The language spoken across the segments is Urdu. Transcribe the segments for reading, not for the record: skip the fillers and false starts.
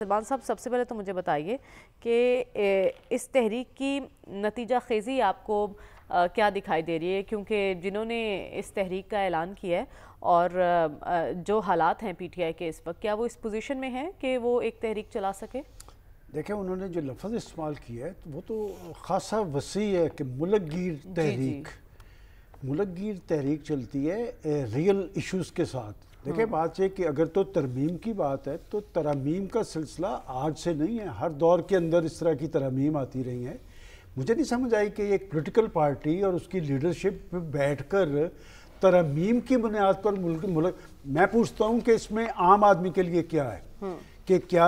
سلمان صاحب، سب سے پہلے تو مجھے بتائیے کہ اس تحریک کی نتیجہ خیزی آپ کو کیا دکھائی دے رہی ہے، کیونکہ جنہوں نے اس تحریک کا اعلان کیا ہے اور جو حالات ہیں پی ٹی آئی کے اس وقت، کیا وہ اس پوزیشن میں ہیں کہ وہ ایک تحریک چلا سکے؟ دیکھیں، انہوں نے جو لفظ استعمال کیا ہے وہ تو خاصا وسیع ہے کہ ملک گیر تحریک ملک گیر تحریک چلتی ہے ریئل ایشوز کے ساتھ۔ دیکھیں، بات یہ کہ اگر تو ترمیم کی بات ہے تو ترامیم کا سلسلہ آج سے نہیں ہے، ہر دور کے اندر اس طرح کی ترامیم آتی رہی ہیں۔ مجھے نہیں سمجھ آئی کہ ایک پولیٹیکل پارٹی اور اس کی لیڈرشپ پہ بیٹھ کر ترامیم کی بنیاد پر ملک میں پوچھتا ہوں کہ اس میں عام آدمی کے لیے کیا ہے کہ کیا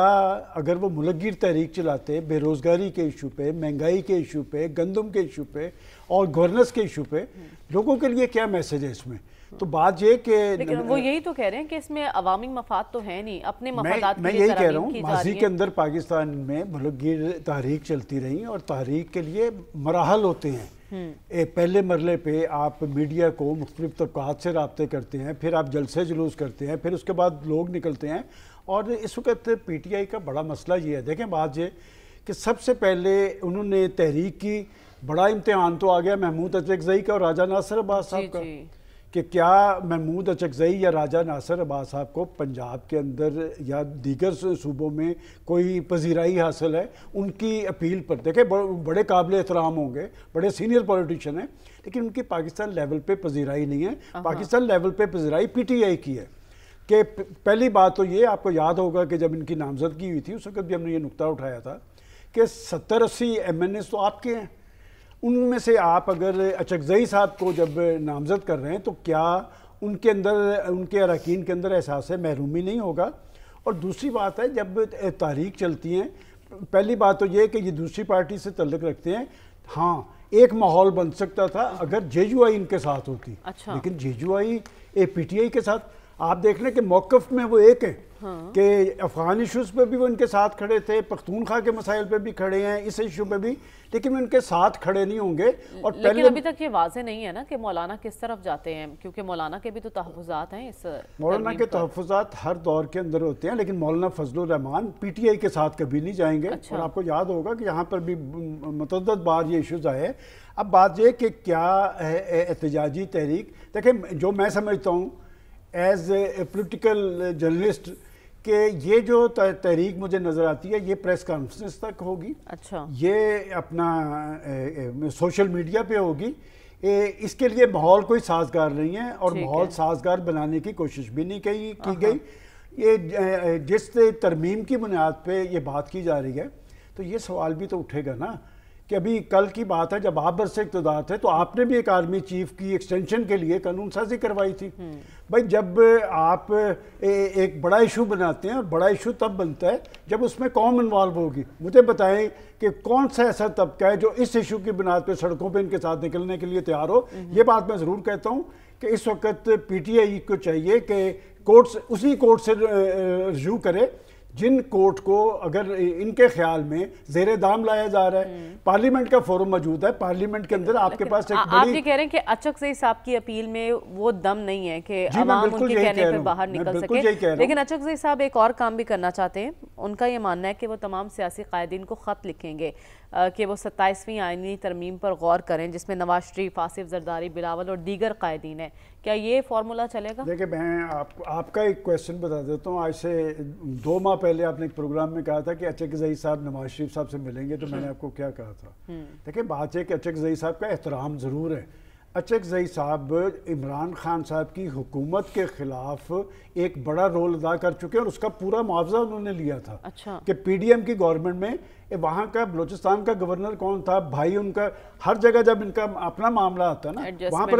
اگر وہ ملک گیر تحریک چلاتے بے روزگاری کے ایشو پہ، مہنگائی کے ایشو پہ، گندم کے ایشو پہ اور گورننس کے ایشو پہ، لوگوں کے لیے کیا میسج ہے اس میں؟ تو بات یہ کہ لیکن وہ یہی تو کہہ رہے ہیں کہ اس میں عوامی مفاد تو ہے نہیں، اپنے مفادات میں یہی کہہ رہا ہوں، ماضی کے اندر پاکستان میں ملک گیر تحریک چلتی رہی اور تحریک کے لیے مراحل ہوتے ہیں۔ پہلے مرحلے پہ آپ میڈیا کو مختلف طبقات سے رابطے کرتے ہیں، پھر آپ جلسے جلوس کرتے ہیں، پھر اس کے بعد لوگ نکلتے ہیں، اور اس وقت پی ٹی آئی کا بڑا مسئلہ یہ ہے۔ دیکھیں، بات یہ کہ سب سے پہلے انہوں نے تحریک کی، بڑا امتحان تو آ گیا محمود اچکزئی کا اور راجہ ناصر عباس صاحب کا، کہ کیا محمود اچکزئی یا راجہ ناصر عباس صاحب کو پنجاب کے اندر یا دیگر صوبوں میں کوئی پذیرائی حاصل ہے ان کی اپیل پر؟ دیکھیں، بڑے قابل احترام ہوں گے، بڑے سینئر پولیٹیشین ہیں، لیکن ان کی پاکستان لیول پہ پذیرائی نہیں ہے۔ پاکستان لیول پہ پذیرائی پی ٹی آئی کی ہے۔ کہ پہلی بات تو یہ، آپ کو یاد ہوگا کہ جب ان کی نامزدگی ہوئی تھی اس وقت بھی ہم نے یہ نقطہ اٹھایا تھا کہ 70-80 ایم این ایز تو آپ کے ہیں، ان میں سے آپ اگر اچکزئی صاحب کو جب نامزد کر رہے ہیں تو کیا ان کے اندر، ان کے اراکین کے اندر احساس محرومی نہیں ہوگا؟ اور دوسری بات ہے، جب تحریک چلتی ہیں، پہلی بات تو یہ کہ یہ دوسری پارٹی سے تعلق رکھتے ہیں۔ ہاں، ایک ماحول بن سکتا تھا اگر جے یو آئی ان کے ساتھ ہوتی، لیکن جے you I P T I کے ساتھ، آپ دیکھ لیں کہ موقف میں وہ ایک ہے کہ افغان ایشوز پہ بھی وہ ان کے ساتھ کھڑے تھے، پختونخوا کے مسائل پہ بھی کھڑے ہیں، اس ایشو پہ بھی، لیکن ان کے ساتھ کھڑے نہیں ہوں گے۔ اور لیکن ابھی تک یہ واضح نہیں ہے نا کہ مولانا کس طرف جاتے ہیں، کیونکہ مولانا کے بھی تو تحفظات ہیں اس مولانا کے تحفظات ہر دور کے اندر ہوتے ہیں، لیکن مولانا فضل الرحمان پی ٹی آئی کے ساتھ کبھی نہیں جائیں گے۔ اور آپ کو یاد ہوگا کہ یہاں پر بھی متعدد بار یہ ایشوز آئے۔ اب بات یہ کہ کیا احتجاجی تحریک، دیکھیں جو میں سمجھتا ہوں ایز اے پولیٹیکل جرنلسٹ کہ یہ جو تحریک مجھے نظر آتی ہے یہ پریس کانفرنس تک ہوگی، یہ اپنا سوشل میڈیا پہ ہوگی، اس کے لیے ماحول کوئی سازگار نہیں ہے اور ماحول سازگار بنانے کی کوشش بھی نہیں کی گئی۔ یہ جس ترمیم کی بنیاد پہ یہ بات کی جا رہی ہے تو یہ سوال بھی تو اٹھے گا نا کہ ابھی کل کی بات ہے جب آپ برسے اقتدار تھے تو آپ نے بھی ایک آرمی چیف کی ایکسٹینشن کے لیے قانون سازی کروائی تھی۔ بھائی، جب آپ ایک بڑا ایشو بناتے ہیں، اور بڑا ایشو تب بنتا ہے جب اس میں قوم انوالو ہوگی۔ مجھے بتائیں کہ کون سا ایسا طبقہ ہے جو اس ایشو کی بنیاد پہ سڑکوں پہ ان کے ساتھ نکلنے کے لیے تیار ہو؟ یہ بات میں ضرور کہتا ہوں کہ اس وقت پی ٹی آئی کو چاہیے کہ کورٹس اسی کورٹ سے رجوع کرے جن کورٹ کو اگر ان کے خیال میں زیر دام لایا جا رہا ہے۔ پارلیمنٹ کا فورم موجود ہے، پارلیمنٹ کے اندر آپ کے پاس ایک بڑی، آپ یہ کہہ رہے ہیں کہ اچکزئی صاحب کی اپیل میں وہ دم نہیں ہے کہ عوام ان کے کہنے پر باہر نکل سکے، لیکن اچکزئی صاحب ایک اور کام بھی کرنا چاہتے ہیں۔ ان کا یہ ماننا ہے کہ وہ تمام سیاسی قائدین کو خط لکھیں گے کہ وہ 27ویں آئینی ترمیم پر غور کریں جس میں نواز شریف، آصف زرداری، بلاول اور دیگر قائدین ہیں۔ کیا یہ فارمولا چلے گا؟ دیکھیں، میں آپ کا ایک کویسچن بتا دیتا ہوں۔ آج سے 2 ماہ پہلے آپ نے ایک پروگرام میں کہا تھا کہ اچکزئی صاحب نواز شریف صاحب سے ملیں گے، تو میں نے آپ کو کیا کہا تھا؟ دیکھیں، بات ہے کہ اچکزئی صاحب کا احترام ضرور ہے۔ اچکزئی صاحب عمران خان صاحب کی حکومت کے خلاف ایک بڑا رول ادا کر چکے ہیں اور اس کا پورا معاوضہ انہوں نے لیا تھا کہ پی ڈی ایم کی گورنمنٹ میں وہاں کا بلوچستان کا گورنر کون تھا، بھائی ان کا، ہر جگہ جب ان کا اپنا معاملہ آتا ہے نا وہاں پر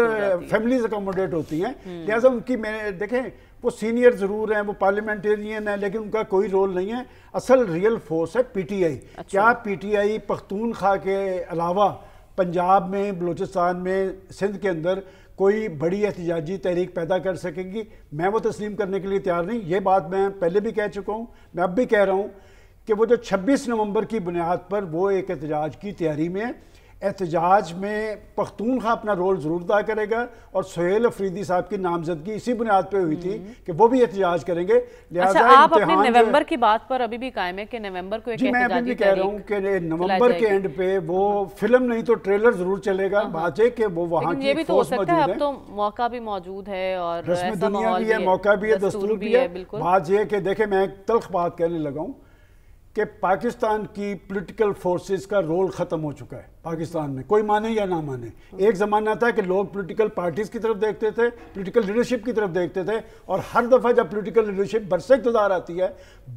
فیملیز اکوموڈیٹ ہوتی ہیں، لہٰذا ان کی، میں دیکھیں وہ سینئر ضرور ہیں، وہ پارلیمنٹیرین ہیں، لیکن ان کا کوئی رول نہیں ہے۔ اصل ریئل فورس ہے پی ٹی آئی۔ کیا پی ٹی آئی پختونخوا کے علاوہ پنجاب میں، بلوچستان میں، سندھ کے اندر کوئی بڑی احتجاجی تحریک پیدا کر سکے گی؟ میں وہ تسلیم کرنے کے لیے تیار نہیں۔ یہ بات میں پہلے بھی کہہ چکا ہوں، میں اب بھی کہہ رہا ہوں کہ وہ جو 26 نومبر کی بنیاد پر وہ ایک احتجاج کی تیاری میں ہے، احتجاج میں پختونخوا اپنا رول ضرور ادا کرے گا، اور سہیل افریدی صاحب کی نامزدگی اسی بنیاد پہ ہوئی تھی کہ وہ بھی احتجاج کریں گے. لہٰذا آپ اپنے نومبر کی بات پر ابھی بھی قائم ہے کہ نومبر کو ایک احتجاجی میں ابھی بھی کہہ رہا ہوں کہ نومبر کے اینڈ پہ وہ فلم نہیں تو ٹریلر ضرور چلے گا. بات ہے کہ وہ وہاں کی فورس موجود ہے. اب تو موقع بھی موجود ہے اور رسم دنیا بھی ہے، موقع بھی ہے، دستور بھی ہے. بات یہ کہ دیکھیں میں ایک تلخ بات کہنے لگا ہوں کہ پاکستان کی پولیٹیکل فورسز کا رول ختم ہو چکا ہے پاکستان میں، کوئی مانے یا نہ مانے. ایک زمانہ تھا کہ لوگ پولیٹیکل پارٹیز کی طرف دیکھتے تھے، پولیٹیکل لیڈرشپ کی طرف دیکھتے تھے، اور ہر دفعہ جب پولیٹیکل لیڈرشپ برس اقتدار آتی ہے،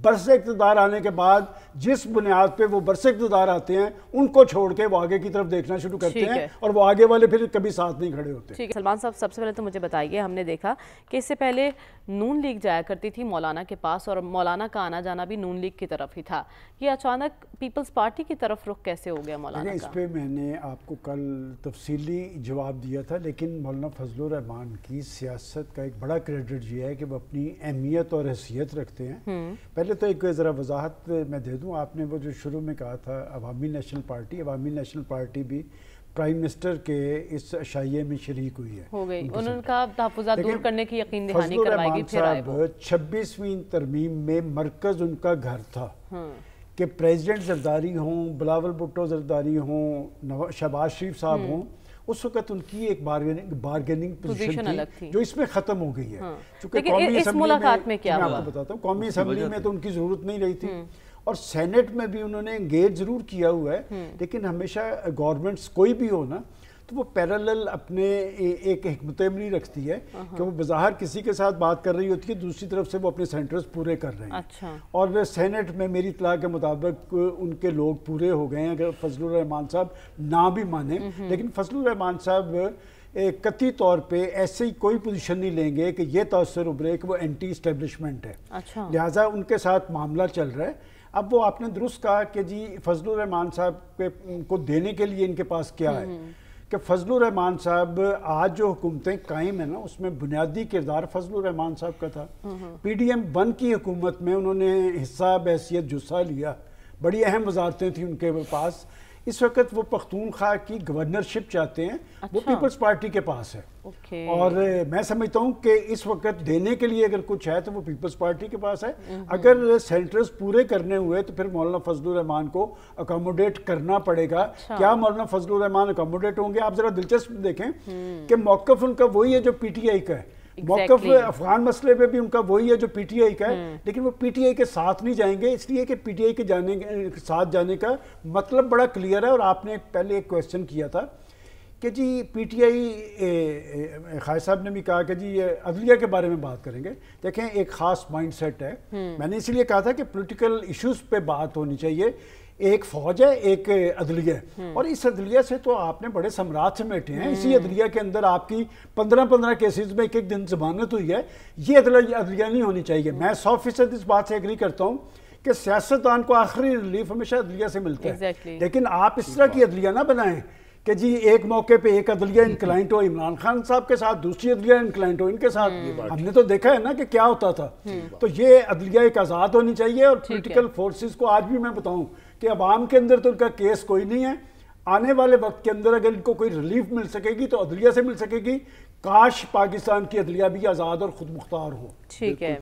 برس اقتدار آنے کے بعد جس بنیاد پہ وہ برس اقتدار آتے ہیں ان کو چھوڑ کے وہ آگے کی طرف دیکھنا شروع کرتے ہیں، اور وہ آگے والے پھر کبھی ساتھ نہیں کھڑے ہوتے. سلمان صاحب سب سے پہلے تو مجھے بتائیے، ہم نے دیکھا کہ اس سے پہلے نون لیگ جایا کرتی تھی مولانا کے پاس، اور مولانا کا آنا جانا بھی نون لیگ کی طرف ہی تھا. یہ اچانک پیپلز پارٹی کی طرف رخ کیسے ہو گیا مولانا کا؟ اس پہ میں نے آپ کو کل تفصیلی جواب دیا تھا، لیکن مولانا فضل الرحمان کی سیاست کا ایک بڑا کریڈٹ یہ ہے کہ وہ اپنی اہمیت اور حیثیت رکھتے ہیں. پہلے تو ایک ذرا وضاحت میں دے دوں. آپ نے وہ جو شروع میں کہا تھا عوامی نیشنل پارٹی بھی پرائم منسٹر کے اس عشائیے میں شریک ہوئی ہے، ہو گئی. انہوں نے کہا تحفظات دور کرنے کی یقین دہانی کروائی گی. پھر آئے وہ 26ویں ترمیم میں مرکز ان کا گھر تھا کہ پریزیڈنٹ زرداری ہوں، بلاول بھٹو زرداری ہوں، شہباز شریف صاحب ہوں، اس وقت ان کی ایک بارگیننگ پوزیشن تھی جو اس میں ختم ہو گئی ہے. لیکن اس ملاقات میں کیا ہوا؟ میں آپ کو بتاتا ہوں. قومی اسمبلی میں تو ان کی ضرورت نہیں رہی تھی، اور سینٹ میں بھی انہوں نے انگیج ضرور کیا ہوا ہے، لیکن ہمیشہ گورنمنٹس کوئی بھی ہو نا تو وہ پیرالل اپنے ایک حکمت عملی رکھتی ہے کہ وہ بظاہر کسی کے ساتھ بات کر رہی ہوتی ہے، دوسری طرف سے وہ اپنے سینٹرز پورے کر رہے ہیں. اور سینٹ میں میری اطلاع کے مطابق ان کے لوگ پورے ہو گئے ہیں. اگر فضل الرحمان صاحب نہ بھی مانیں، لیکن فضل الرحمان صاحب قطعی طور پہ ایسے ہی کوئی پوزیشن نہیں لیں گے کہ یہ تاثر ابھرے کہ وہ اینٹی اسٹیبلشمنٹ ہے. لہٰذا ان کے ساتھ معاملہ چل رہا ہے. اب وہ آپ نے درست کہا کہ جی فضل الرحمان صاحب کو دینے کے لیے ان کے پاس کیا ہے، کہ فضل الرحمان صاحب آج جو حکومتیں قائم ہیں نا اس میں بنیادی کردار فضل الرحمان صاحب کا تھا. پی ڈی ایم 1 کی حکومت میں انہوں نے حصہ بحیثیت جسہ لیا، بڑی اہم وزارتیں تھیں ان کے پاس. اس وقت وہ پختونخوا کی گورنرشپ چاہتے ہیں، وہ پیپلز پارٹی کے پاس ہے. اور میں سمجھتا ہوں کہ اس وقت دینے کے لیے اگر کچھ ہے تو وہ پیپلز پارٹی کے پاس ہے. اگر سینٹرز پورے کرنے ہوئے تو پھر مولانا فضل الرحمان کو اکاموڈیٹ کرنا پڑے گا. کیا مولانا فضل الرحمان اکاموڈیٹ ہوں گے؟ آپ ذرا دلچسپ دیکھیں کہ موقف ان کا وہی ہے جو پی ٹی آئی کا ہے. موقف افغان مسئلے پہ بھی ان کا وہی ہے جو پی ٹی آئی کا ہے، لیکن وہ پی ٹی آئی کے ساتھ نہیں جائیں گے، اس لیے کہ پی ٹی آئی کے ساتھ جانے کا مطلب بڑا کلیئر ہے. اور آپ نے پہلے ایک کویسچن کیا تھا کہ جی پی ٹی آئی، خالد صاحب نے بھی کہا کہ جی عدلیہ کے بارے میں بات کریں گے. دیکھیں ایک خاص مائنڈ سیٹ ہے. میں نے اسی لیے کہا تھا کہ پولیٹیکل ایشوز پہ بات ہونی چاہیے. ایک فوج ہے، ایک عدلیہ ہے، اور اس عدلیہ سے تو آپ نے بڑے سمراٹ سمیٹے ہیں. اسی عدلیہ کے اندر آپ کی 15 کیسز میں ایک دن ضمانت ہوئی ہے. یہ عدلیہ نہیں ہونی چاہیے. میں 100% اس بات سے ایگری کرتا ہوں کہ سیاستدان کو آخری ریلیف ہمیشہ عدلیہ سے ملتا ہے، لیکن آپ اس طرح کی عدلیہ نہ بنائیں کہ جی ایک موقع پہ ایک عدلیہ انکلائنٹ ہو عمران خان صاحب کے ساتھ، دوسری عدلیہ انکلائنٹ ہو ان کے ساتھ. ہم نے تو دیکھا ہے نا کہ کیا ہوتا تھا. تو یہ عدلیہ ایک آزاد ہونی چاہیے. اور پولیٹیکل فورسز کو آج بھی میں بتاؤں کہ عوام کے اندر تو ان کا کیس کوئی نہیں ہے. آنے والے وقت کے اندر اگر ان کو کوئی ریلیف مل سکے گی تو عدلیہ سے مل سکے گی. کاش پاکستان کی عدلیہ بھی آزاد اور خود مختار ہو. ٹھیک ہے.